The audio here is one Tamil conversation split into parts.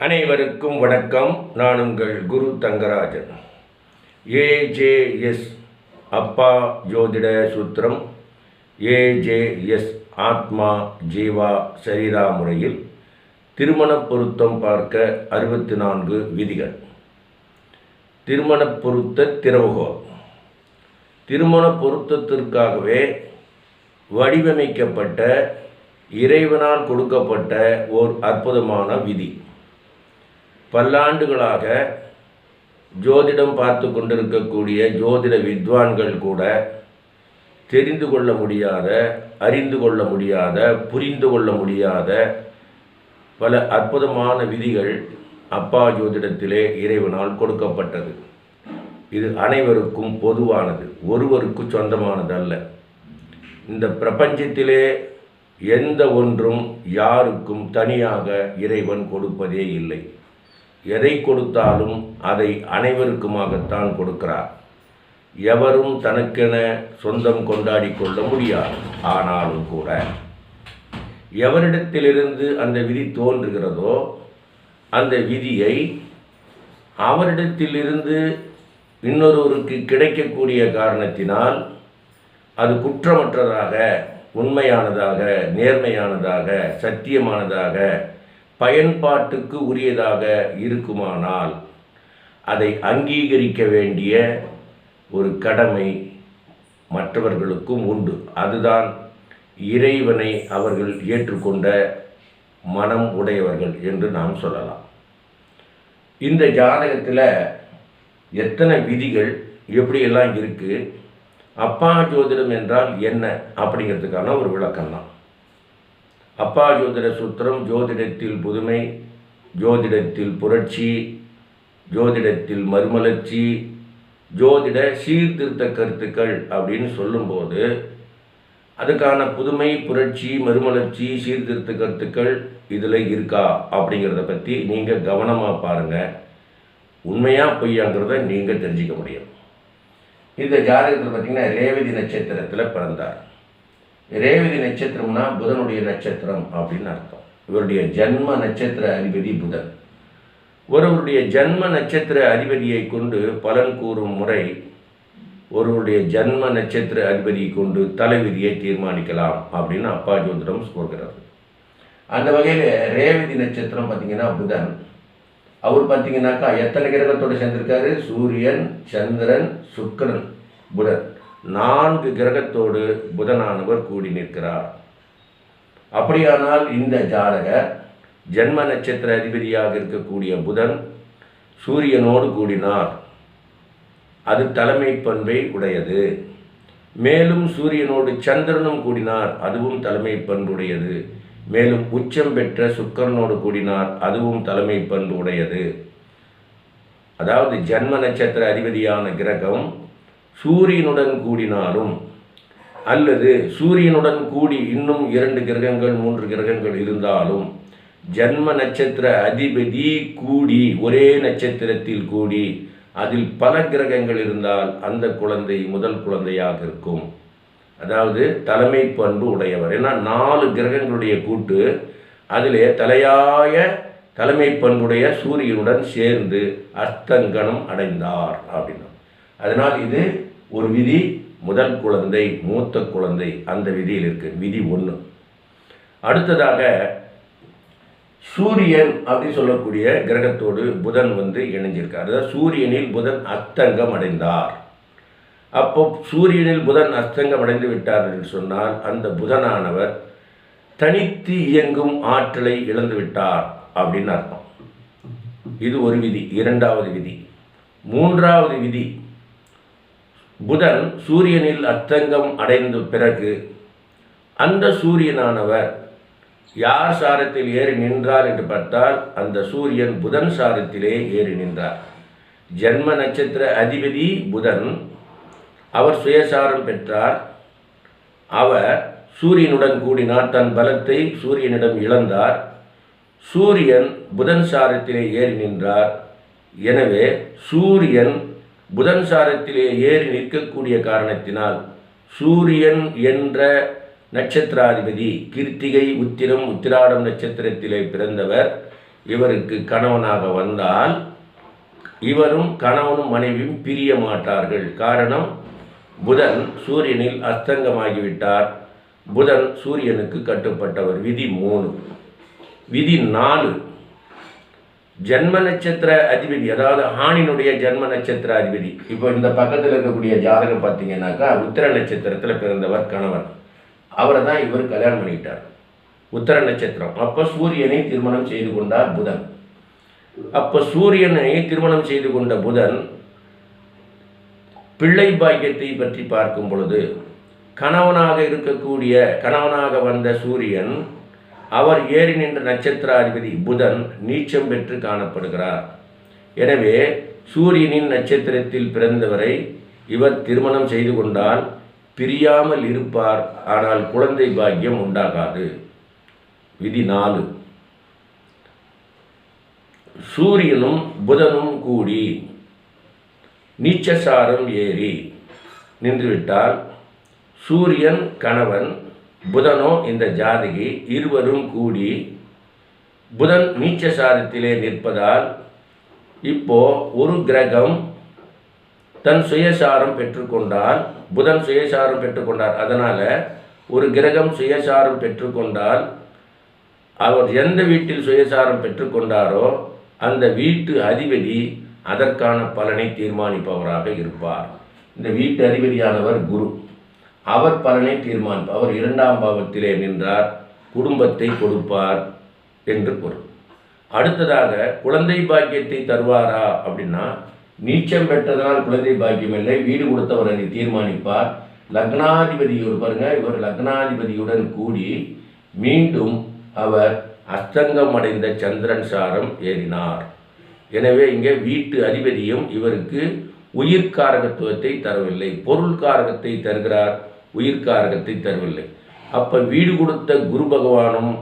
அனைவருக்கும் வணக்கம். நான் உங்கள் குரு தங்கராஜன். ஏஜேஎஸ் அப்பா ஜோதிட சூத்திரம், ஏஜேஎஸ் ஆத்மா ஜீவா சரீரா முறையில் திருமண பொருத்தம் பார்க்க 64 விதிகள். திருமண பொருத்த திறவுகோல். திருமண பொருத்தத்திற்காகவே வடிவமைக்கப்பட்ட இறைவனால் கொடுக்கப்பட்ட ஓர் அற்புதமான விதி. பல்லாண்டுகளாக ஜோதிடம் பார்த்து கொண்டிருக்கக்கூடிய ஜோதிட வித்வான்கள் கூட தெரிந்து கொள்ள முடியாத, அறிந்து கொள்ள முடியாத, புரிந்து கொள்ள முடியாத பல அற்புதமான விதிகள் அப்பா ஜோதிடத்திலே இறைவனால் கொடுக்கப்பட்டது. இது அனைவருக்கும் பொதுவானது, ஒருவருக்கு சொந்தமானதல்ல. இந்த பிரபஞ்சத்திலே எந்த ஒன்றும் யாருக்கும் தனியாக இறைவன் கொடுப்பதே இல்லை. எதை கொடுத்தாலும் அதை அனைவருக்குமாகத்தான் கொடுக்கிறார். எவரும் தனக்கென சொந்தம் கொண்டாடி கொள்ள முடியாது. ஆனாலும் கூட எவரிடத்திலிருந்து அந்த விதி தோன்றுகிறதோ அந்த விதியை அவரிடத்திலிருந்து இன்னொருவருக்கு கிடைக்கக்கூடிய காரணத்தினால் அது குற்றமற்றதாக, உண்மையானதாக, நேர்மையானதாக, சத்தியமானதாக, பயன்பாட்டுக்கு உரியதாக இருக்குமானால் அதை அங்கீகரிக்க வேண்டிய ஒரு கடமை மற்றவர்களுக்கும் உண்டு. அதுதான் இறைவனை அவர்கள் ஏற்றுக்கொண்ட மனம் உடையவர்கள் என்று நாம் சொல்லலாம். இந்த ஜாதகத்தில் எத்தனை விதிகள் எப்படியெல்லாம் இருக்குது, அப்பா ஜோதிடம் என்றால் என்ன அப்படிங்கிறதுக்கான ஒரு விளக்கம்தான். அப்பா ஜோதிட சூத்திரம் ஜோதிடத்தில் புதுமை, ஜோதிடத்தில் புரட்சி, ஜோதிடத்தில் மறுமலர்ச்சி, ஜோதிட சீர்திருத்த கருத்துக்கள் அப்படின்னு சொல்லும்போது அதுக்கான புதுமை, புரட்சி, மறுமலர்ச்சி, சீர்திருத்த கருத்துக்கள் இதில் இருக்கா அப்படிங்கிறத பற்றி நீங்கள் கவனமாக பாருங்கள். உண்மையாக பொய்யாங்கிறத நீங்கள் தெரிஞ்சிக்க முடியும். இந்த ஜாதகத்தில் பார்த்திங்கன்னா ரேவதி நட்சத்திரத்தில் பிறந்தார். ரேவதி நட்சத்திரம்னா புதனுடைய நட்சத்திரம் அப்படின்னு அர்த்தம். இவருடைய ஜன்ம நட்சத்திர அதிபதி புதன். ஒருவருடைய ஜன்ம நட்சத்திர அதிபதியை கொண்டு பலன் கூறும் முறை ஒருவருடைய ஜன்ம நட்சத்திர அதிபதியை கொண்டு தலைவிதியை தீர்மானிக்கலாம் அப்படின்னு அப்பா ஜோதிடம் சொல்கிறது. அந்த வகையில் ரேவதி நட்சத்திரம் பார்த்திங்கன்னா புதன். அவர் பார்த்திங்கனாக்கா எத்தனை கிரகத்தோடு சேர்ந்திருக்காரு? சூரியன், சந்திரன், சுக்கிரன், புதன், 4 கிரகத்தோடு புதனானவர் கூடி நிற்கிறார். அப்படியானால் இந்த ஜாதகர் ஜன்ம நட்சத்திர அதிபதியாக இருக்கக்கூடிய புதன் சூரியனோடு கூடினார். அது தலைமை பண்பை உடையது. மேலும் சூரியனோடு சந்திரனும் கூடினார், அதுவும் தலைமை பண்புடையது. மேலும் உச்சம் பெற்ற சுக்கிரனோடு கூடினார், அதுவும் தலைமை பண்பு உடையது. அதாவது ஜன்ம நட்சத்திர அதிபதியான கிரகம் சூரியனுடன் கூடினாலும் அல்லது சூரியனுடன் கூடி இன்னும் 2 கிரகங்கள் 3 கிரகங்கள் இருந்தாலும் ஜன்ம நட்சத்திர அதிபதி கூடி ஒரே நட்சத்திரத்தில் கூடி அதில் பல கிரகங்கள் இருந்தால் அந்த குழந்தை முதல் குழந்தையாக இருக்கும். அதாவது தலைமை பண்பு உடையவர். ஏன்னா 4 கிரகங்களுடைய கூட்டு அதிலே தலையாய தலைமை பண்புடைய சூரியனுடன் சேர்ந்து அஸ்தங்கனம் அடைந்தார் அப்படின்னா, அதனால் இது ஒரு விதி. முதல் குழந்தை, மூத்த குழந்தை, அந்த விதியில் இருக்கு. விதி 1. அடுத்ததாக சூரியன் அப்படி சொல்லக்கூடிய கிரகத்தோடு புதன் இணைஞ்சிருக்கார். அதாவது சூரியனில் புதன் அஸ்தங்கம் அடைந்தார். அப்போ சூரியனில் புதன் அஸ்தங்கம் அடைந்து விட்டார் என்று சொன்னால் அந்த புதனானவர் தனித்து இயங்கும் ஆற்றலை இழந்து விட்டார் அப்படின்னு அர்த்தம். இது ஒரு விதி. 2வது விதி. 3வது விதி, புதன் சூரியனில் அஸ்தங்கம் அடைந்த பிறகு அந்த சூரியனானவர் யார் சாரத்தில் ஏறி நின்றார் என்று பார்த்தால் அந்த சூரியன் புதன் சாரத்திலே ஏறி நின்றார். ஜன்ம நட்சத்திர அதிபதி புதன், அவர் சுயசாரம் பெற்றார். அவர் சூரியனுடன் கூடினார், தன் பலத்தை சூரியனிடம் இழந்தார். சூரியன் புதன் சாரத்திலே ஏறி நின்றார். எனவே சூரியன் புதன் சாரத்திலே ஏறி நிற்கக்கூடிய காரணத்தினால் சூரியன் என்ற நட்சத்திராதிபதி கிருத்திகை, உத்திரம், உத்திராடம் நட்சத்திரத்திலே பிறந்தவர் இவருக்கு கணவனாக வந்தால் இவரும் கணவனும் மனைவியும் பிரிய மாட்டார்கள். காரணம், புதன் சூரியனில் அஸ்தங்கமாகிவிட்டார். புதன் சூரியனுக்கு கட்டுப்பட்டவர். விதி 3. விதி 4, ஜன்ம நட்சத்திர அதிபதி, அதாவது ஆணினுடைய ஜன்ம நட்சத்திர அதிபதி. இப்போ இந்த பக்கத்தில் இருக்கக்கூடிய ஜாதகம் பார்த்தீங்கன்னாக்கா உத்திர நட்சத்திரத்தில் பிறந்தவர் கணவன். அவரை தான் இவர் கல்யாணம் பண்ணிக்கிட்டார். உத்திர நட்சத்திரம். அப்போ சூரியனை திருமணம் செய்து கொண்டார் புதன். அப்போ சூரியனை திருமணம் செய்து கொண்ட புதன் பிள்ளை பாக்கியத்தை பற்றி பார்க்கும் பொழுது கணவனாக வந்த சூரியன் அவர் ஏறி நின்ற நட்சத்திராதிபதி புதன் நீச்சம் பெற்று காணப்படுகிறார். எனவே சூரியனின் நட்சத்திரத்தில் பிறந்தவரை இவர் திருமணம் செய்து கொண்டால் பிரியாமல் இருப்பார். ஆனால் குழந்தை பாக்கியம் உண்டாகாது. விதி 4, சூரியனும் புதனும் கூடி நீச்சசாரம் ஏறி நின்றுவிட்டால் சூரியன் கணவன், புதனோ இந்த ஜாதகி, இருவரும் கூடி புதன் நீச்சசாரத்திலே நிற்பதால் இப்போ ஒரு கிரகம் தன் சுயசாரம் பெற்றுக்கொண்டால், புதன் சுயசாரம் பெற்றுக்கொண்டார். அதனால் ஒரு கிரகம் சுயசாரம் பெற்றுக்கொண்டால் அவர் எந்த வீட்டில் சுயசாரம் பெற்றுக்கொண்டாரோ அந்த வீட்டு அதிபதி அதற்கான பலனை தீர்மானிப்பவராக இருப்பார். இந்த வீட்டு அதிபதியானவர் குரு. அவர் பலனை தீர்மானிப்பார். அவர் 2ஆம் பாவத்திலே நின்றார், குடும்பத்தை கொடுப்பார் என்று பொருள். அடுத்ததாக குழந்தை பாக்கியத்தை தருவாரா அப்படின்னா, நீச்சம் பெற்றதனால் குழந்தை பாக்கியம் இல்லை, வீடு கொடுத்தவர் அதை தீர்மானிப்பார். லக்னாதிபதியோடு பாருங்க, இவர் லக்னாதிபதியுடன் கூடி மீண்டும் அவர் அஸ்தங்கம் அடைந்த சந்திரன் சாரம் ஏறினார். எனவே இங்கே வீட்டு அதிபதியும் இவருக்கு உயிர்காரகத்துவத்தை தரவில்லை, பொருள் காரகத்தை தருகிறார், உயிர்காரகத்தை தரவில்லை. அப்போ வீடு கொடுத்த குரு பகவானும்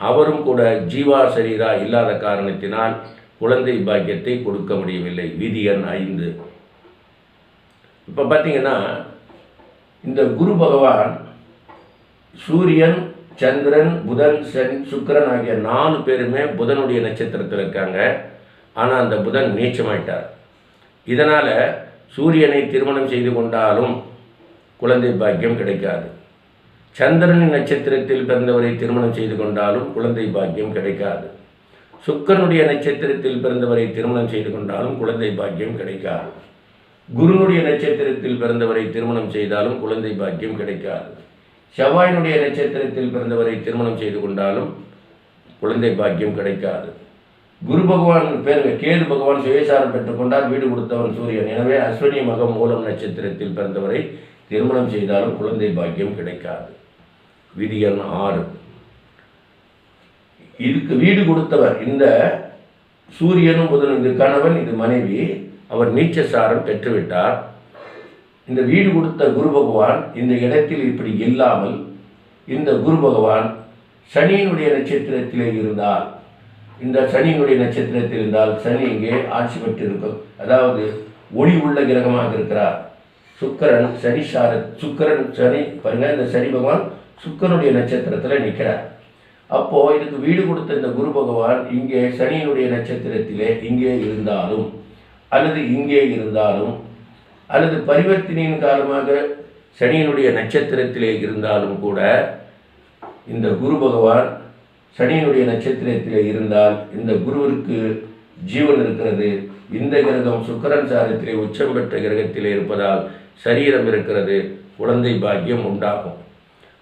அவரும் கூட ஜீவா சரீரா இல்லாத காரணத்தினால் குழந்தை பாக்கியத்தை கொடுக்க முடியவில்லை. விதி எண் 5. இப்போ பார்த்தீங்கன்னா இந்த குரு பகவான் சூரியன், சந்திரன், புதன், சனி, சுக்கிரன் ஆகிய 4 பேருமே புதனுடைய நட்சத்திரத்தில் இருக்காங்க. ஆனால் அந்த புதன் நீச்சமாயிட்டார். இதனால் சூரியனை திருமணம் செய்து கொண்டாலும் குழந்தை பாக்கியம் கிடைக்காது. சந்திரனின் நட்சத்திரத்தில் பிறந்தவரை திருமணம் செய்து கொண்டாலும் குழந்தை பாக்கியம் கிடைக்காது. சுக்கிரனுடைய நட்சத்திரத்தில் பிறந்தவரை திருமணம் செய்து கொண்டாலும் குழந்தை பாக்கியம் கிடைக்காது. குருனுடைய நட்சத்திரத்தில் பிறந்தவரை திருமணம் செய்தாலும் குழந்தை பாக்கியம் கிடைக்காது. செவ்வாயினுடைய நட்சத்திரத்தில் பிறந்தவரை திருமணம் செய்து கொண்டாலும் குழந்தை பாக்கியம் கிடைக்காது. குரு பகவான் பேருங்க, கேது பகவான் சுயசாரம் பெற்றுக்கொண்டார், வீடு கொடுத்தவன் சூரியன். எனவே அஸ்வினி மகம் மூலம் நட்சத்திரத்தில் பிறந்தவரை திருமணம் செய்தாலும் குழந்தை பாக்கியம் கிடைக்காது. விதி எண் 6. இதுக்கு வீடு கொடுத்தவர் இந்த சூரியனும் புதனும், இது கணவன், இது மனைவி, அவர் நீச்சசாரம் பெற்றுவிட்டார். இந்த வீடு கொடுத்த குரு பகவான் இந்த இடத்தில் இப்படி இல்லாமல் இந்த குரு பகவான் சனியினுடைய நட்சத்திரத்திலே இருந்தால், இந்த சனியினுடைய நட்சத்திரத்தில் இருந்தால் சனி இங்கே ஆட்சி பெற்றிருக்கும். அதாவது ஒளி உள்ள கிரகமாக இருக்கிறார். சுக்கிரன் சனி பாருங்க, இந்த சனி பகவான் சுக்கிரனுடைய நட்சத்திரத்தில் நிற்கிறார். அப்போ இதுக்கு வீடு கொடுத்த இந்த குரு பகவான் இங்கே சனியினுடைய நட்சத்திரத்திலே இங்கே இருந்தாலும் அல்லது இங்கே இருந்தாலும் அல்லது பரிவர்த்தனையின் காரணமாக சனியினுடைய நட்சத்திரத்திலே இருந்தாலும் கூட இந்த குரு பகவான் சனியினுடைய நட்சத்திரத்திலே இருந்தால் இந்த குருவிற்கு ஜீவன் இருக்கிறது. இந்த கிரகம் சுக்கிரன் சாரத்திலே உச்சம் பெற்ற கிரகத்திலே இருப்பதால் சரீரம் இருக்கிறது, குழந்தை பாக்கியம் உண்டாகும்.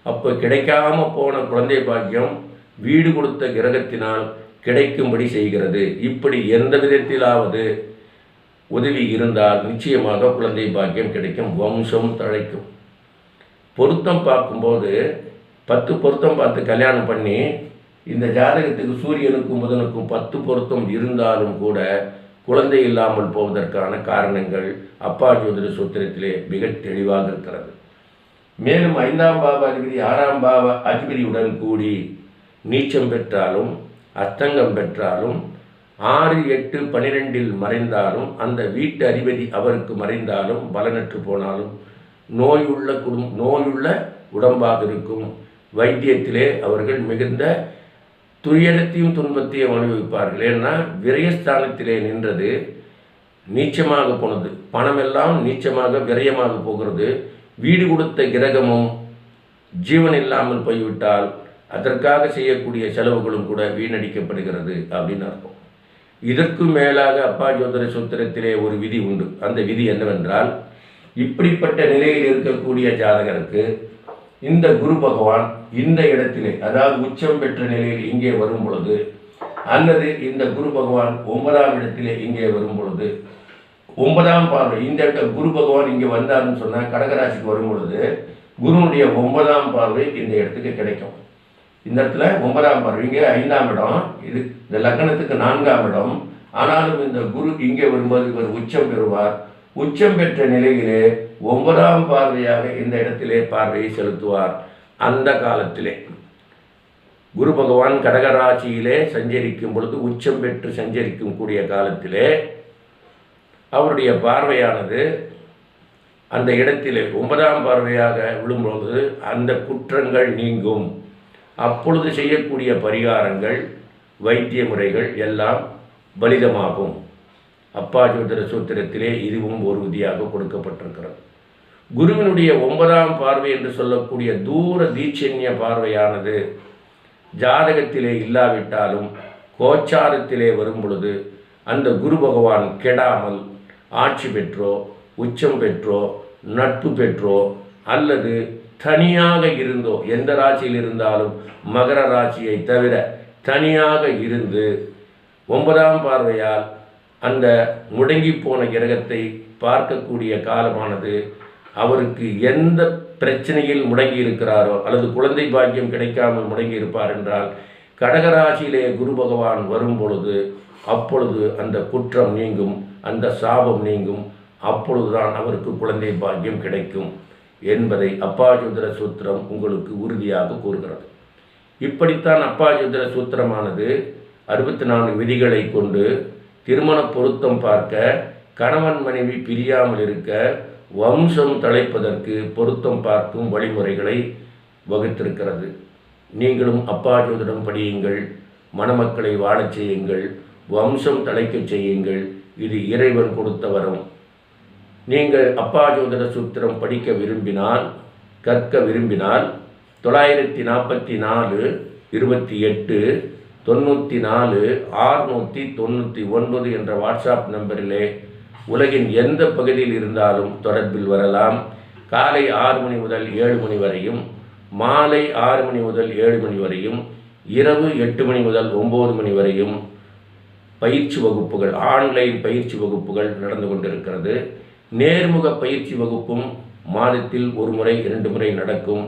அப்போ கிடைக்காம போன குழந்தை பாக்கியம் வீடு கொடுத்த கிரகத்தினால் கிடைக்கும்படி செய்கிறது. இப்படி எந்த விதத்திலாவது உதவி இருந்தால் நிச்சயமாக குழந்தை பாக்கியம் கிடைக்கும், வம்சம் தழைக்கும். பொருத்தம் பார்க்கும்போது 10 பொருத்தம் பார்த்து கல்யாணம் பண்ணி இந்த ஜாதகத்துக்கு சூரியனுக்கும் புதனுக்கும் 10 பொருத்தம் இருந்தாலும் கூட குழந்தை இல்லாமல் போவதற்கான காரணங்கள் அப்பா ஜோதிட சூத்திரத்திலே மிக தெளிவாக இருக்கிறது. மேலும் 5ஆம் பாவ அதிபதி 6ஆம் பாவ அதிபதியுடன் கூடி நீச்சம் பெற்றாலும் அஸ்தங்கம் பெற்றாலும் 6, 8, 12 மறைந்தாலும் அந்த வீட்டு அதிபதி அவருக்கு மறைந்தாலும் பலனற்று போனாலும் நோயுள்ள உடம்பாக இருக்கும். வைத்தியத்திலே அவர்கள் மிகுந்த துயரத்தையும் துன்பத்தையும் அனுபவிப்பார்கள். ஏன்னா விரயஸ்தானத்திலே நின்றது நீச்சமாக போனது, பணமெல்லாம் நீச்சமாக விரயமாக போகிறது. வீடு கொடுத்த கிரகமும் ஜீவன் இல்லாமல் போய்விட்டால் அதற்காக செய்யக்கூடிய செலவுகளும் கூட வீணடிக்கப்படுகிறது அப்படின்னு அர்த்தம். இதற்கும் மேலாக அப்பா ஜோதிட சூத்திரத்திலே ஒரு விதி உண்டு. அந்த விதி என்னவென்றால், இப்படிப்பட்ட நிலையில் இருக்கக்கூடிய ஜாதகருக்கு இந்த குரு பகவான் இந்த இடத்திலே, அதாவது உச்சம் பெற்ற நிலையில் இங்கே வரும் பொழுது, அல்லது இந்த குரு பகவான் 9ஆம் இடத்திலே இங்கே வரும் பொழுது, 9ஆம் பார்வை இந்த குரு பகவான் இங்கே வந்தார்னு சொன்னால் கடகராசிக்கு வரும் பொழுது குருனுடைய 9ஆம் பார்வை இந்த இடத்துக்கு கிடைக்கும். இந்த இடத்துல 9ஆம் பார்வை, இங்கே 5ஆம் இடம், இது இந்த லக்னத்துக்கு 4ஆம் இடம். ஆனாலும் இந்த குரு இங்கே வரும்போது இவர் உச்சம் பெறுவார். உச்சம் பெற்ற நிலையிலே 9ஆம் பார்வையாக இந்த இடத்திலே பார்வையை செலுத்துவார். அந்த காலத்திலே குரு பகவான் கடகராசியிலே சஞ்சரிக்கும் பொழுது, உச்சம் பெற்று சஞ்சரிக்கும் கூடிய காலத்திலே அவருடைய பார்வையானது அந்த இடத்திலே 9ஆம் பார்வையாக விழும்பொழுது அந்த குற்றங்கள் நீங்கும். அப்பொழுது செய்யக்கூடிய பரிகாரங்கள், வைத்திய முறைகள் எல்லாம் பலிதமாகும். அப்பா ஜோதிட சூத்திரத்திலே இதுவும் ஒரு விதியாக கொடுக்கப்பட்டிருக்கிறது. குருவினுடைய 9ஆம் பார்வை என்று சொல்லக்கூடிய தூர தீட்சண்ய பார்வையானது ஜாதகத்திலே இல்லாவிட்டாலும் கோச்சாரத்திலே வரும் பொழுது அந்த குரு பகவான் கெடாமல் ஆட்சி பெற்றோ, உச்சம் பெற்றோ, நட்பு பெற்றோ, அல்லது தனியாக இருந்தோ, எந்த ராசியில் இருந்தாலும் மகர ராசியை தவிர தனியாக இருந்து 9ஆம் பார்வையால் அந்த முடங்கி போன கிரகத்தை பார்க்கக்கூடிய காலமானது அவருக்கு எந்த பிரச்சனையில் முடங்கி இருக்கிறாரோ, அல்லது குழந்தை பாக்கியம் கிடைக்காமல் முடங்கி இருப்பார் என்றால் கடகராசியிலே குரு பகவான் வரும் பொழுது அப்பொழுது அந்த குற்றம் நீங்கும், அந்த சாபம் நீங்கும். அப்பொழுதுதான் அவருக்கு குழந்தை பாக்கியம் கிடைக்கும் என்பதை அப்பா ஜோதிட சூத்திரம் உங்களுக்கு உறுதியாக கூறுகிறது. இப்படித்தான் அப்பா ஜோதிட சூத்திரமானது 64 விதிகளை கொண்டு திருமண பொருத்தம் பார்க்க, கணவன் மனைவி பிரியாமல் இருக்க, வம்சம் தழைப்பதற்கு பொருத்தம் பார்க்கும் வழிமுறைகளை வகுத்திருக்கிறது. நீங்களும் அப்பா ஜோதிடம் படியுங்கள், மணமக்களை வாழச் செய்யுங்கள், வம்சம் தழைக்கச் செய்யுங்கள். இது இறைவன் கொடுத்த வரம். நீங்கள் அப்பா ஜோதிட சூத்திரம் படிக்க விரும்பினால், கற்க விரும்பினால் 944 28 94 699 என்ற வாட்ஸ்அப் நம்பரிலே உலகின் எந்த பகுதியில் இருந்தாலும் தொடர்பில் வரலாம். காலை 6 மணி முதல் 7 மணி வரையும், மாலை 6 மணி முதல் 7 மணி வரையும், இரவு 8 மணி முதல் 9 மணி வரையும் பயிற்சி வகுப்புகள், ஆன்லைன் பயிற்சி வகுப்புகள் நடந்து கொண்டிருக்கிறது. நேர்முக பயிற்சி வகுப்பும் மாதத்தில் 1 முறை 2 முறை நடக்கும்.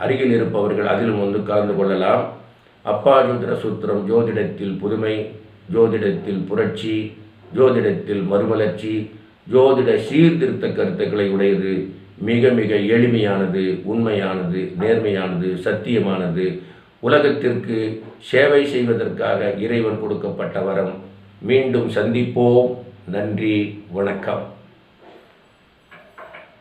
அருகில் இருப்பவர்கள் அதிலும் வந்து கலந்து கொள்ளலாம். அப்பா ஜோதிட சூத்திரம் ஜோதிடத்தில் புதுமை, ஜோதிடத்தில் புரட்சி, ஜோதிடத்தில் மறுமலர்ச்சி, ஜோதிட சீர்திருத்த கருத்துக்களை உடையது. மிக மிக எளிமையானது, உண்மையானது, நேர்மையானது, சத்தியமானது. உலகத்திற்கு சேவை செய்வதற்காக இறைவன் கொடுக்கப்பட்ட வரம். மீண்டும் சந்திப்போம். நன்றி, வணக்கம்.